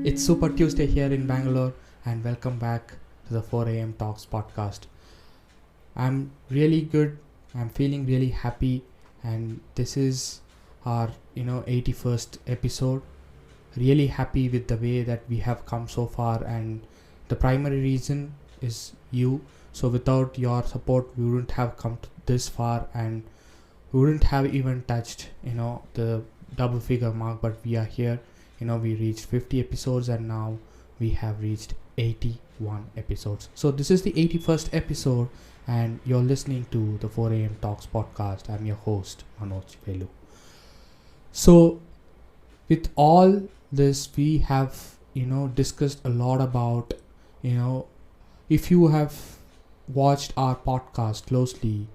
It's Super Tuesday here in Bangalore, and welcome back to the 4 a.m. Talks podcast. I'm really good, I'm feeling really happy, and this is our 81st episode. Really happy with the way that we have come so far, and the primary reason is you. So, without your support, we wouldn't have come this far, and we wouldn't have even touched the double figure mark, but we are here. We reached 50 episodes, and now we have reached 81 episodes. So this is the 81st episode, and you're listening to the 4 a.m. Talks podcast. I'm your host, Manoj, Velu. So with all this, we have discussed a lot about if you have watched our podcast closely,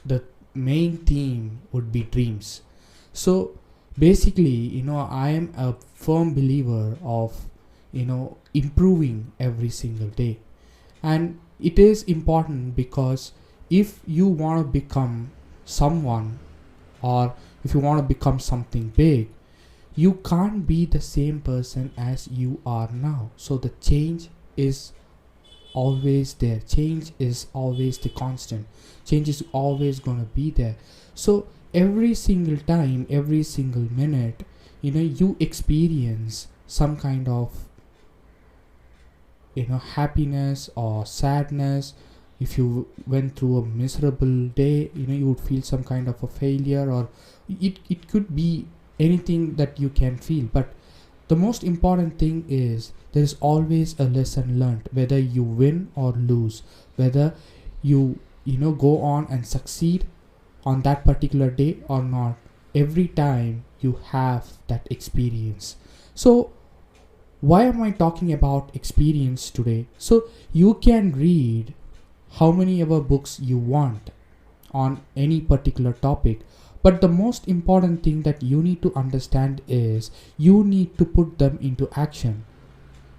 the main theme would be dreams. So basically, I am a firm believer of improving every single day, and it is important because if you want to become someone, or if you want to become something big, you can't be the same person as you are now. So the change is always there. Change is always the constant. Change is always going to be there. So every single time, every single minute, you experience some kind of happiness or sadness. If you went through a miserable day, you would feel some kind of a failure, or it could be anything that you can feel. But the most important thing is there is always a lesson learned, whether you win or lose, whether you go on and succeed on that particular day or not. Every time you have that experience. So why am I talking about experience today? So you can read how many ever books you want on any particular topic, but the most important thing that you need to understand is you need to put them into action.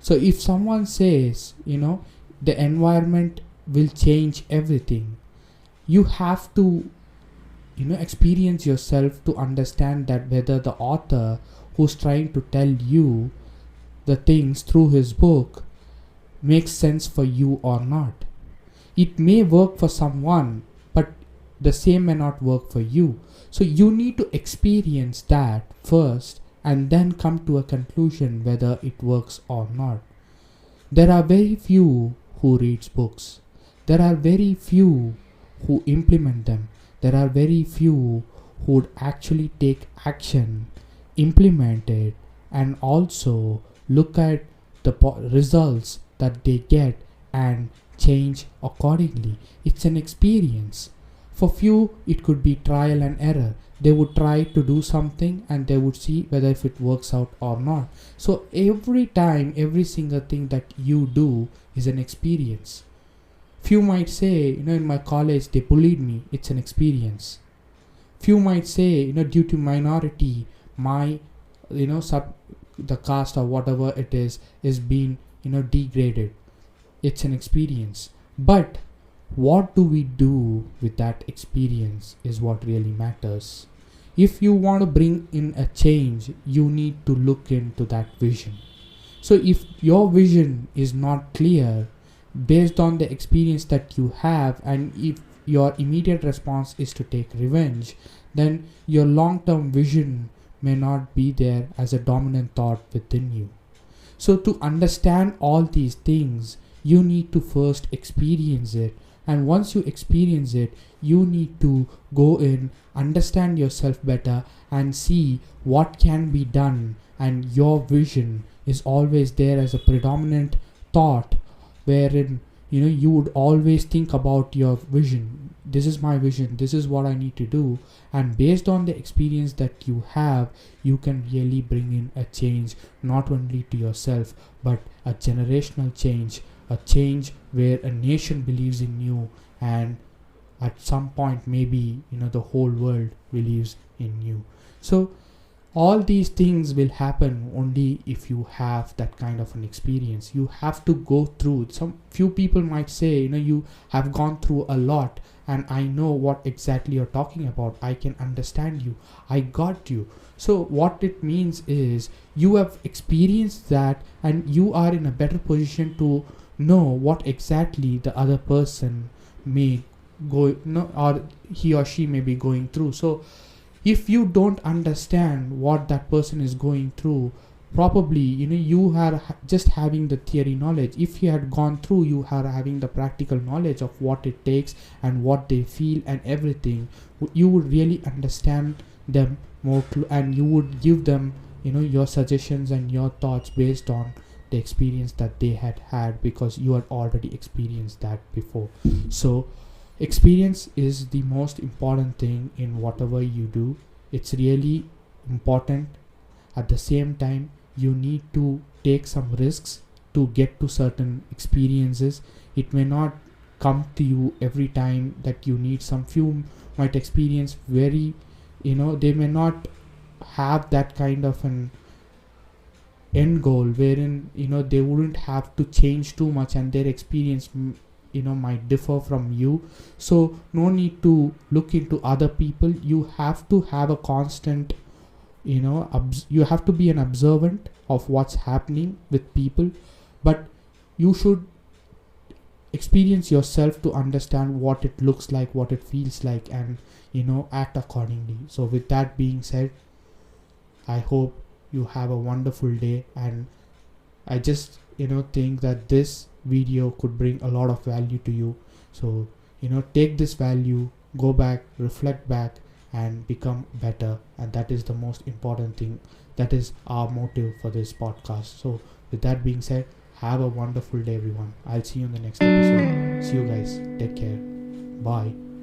So if someone says the environment will change everything, you have to experience yourself to understand that whether the author who's trying to tell you the things through his book makes sense for you or not. It may work for someone, but the same may not work for you. So you need to experience that first and then come to a conclusion whether it works or not. There are very few who reads books. There are very few who implement them. There are very few who would actually take action, implement it, and also look at the results that they get and change accordingly. It's an experience. For few, it could be trial and error. They would try to do something and they would see whether if it works out or not. So every time, every single thing that you do is an experience. Few might say, in my college they bullied me. It's an experience. Few might say, due to minority, my, the caste or whatever it is being, degraded. It's an experience. But what do we do with that experience is what really matters. If you want to bring in a change, you need to look into that vision. So if your vision is not clear, based on the experience that you have, and if your immediate response is to take revenge, then your long-term vision may not be there as a dominant thought within you. So to understand all these things, you need to first experience it. And once you experience it, you need to go in, understand yourself better, and see what can be done. And your vision is always there as a predominant thought, wherein you would always think about your vision. This is my vision, this is what I need to do, and based on the experience that you have, you can really bring in a change, not only to yourself but a generational change, a change where a nation believes in you, and at some point maybe the whole world believes in you. So all these things will happen only if you have that kind of an experience. You have to go through. Some few people might say, you have gone through a lot, and I know what exactly you're talking about. I can understand you. I got you. So what it means is you have experienced that, and you are in a better position to know what exactly the other person may go, or he or she may be going through. So if you don't understand what that person is going through, probably you are just having the theory knowledge. If you had gone through, you are having the practical knowledge of what it takes and what they feel and everything. You would really understand them more, and you would give them your suggestions and your thoughts based on the experience that they had, because you had already experienced that before. So experience is the most important thing in whatever you do. It's really important. At the same time, you need to take some risks to get to certain experiences. It may not come to you every time that you need. Some few might experience very, they may not have that kind of an end goal wherein they wouldn't have to change too much, and their experience might differ from you. So no need to look into other people. You have to have a constant, you have to be an observant of what's happening with people, but you should experience yourself to understand what it looks like, what it feels like, and act accordingly. So with that being said, I hope you have a wonderful day, and I just think that this video could bring a lot of value to you. So take this value, go back, reflect back, and become better. And that is the most important thing. That is our motive for this podcast. So with that being said, have a wonderful day, everyone. I'll see you in the next episode. See you guys. Take care. Bye.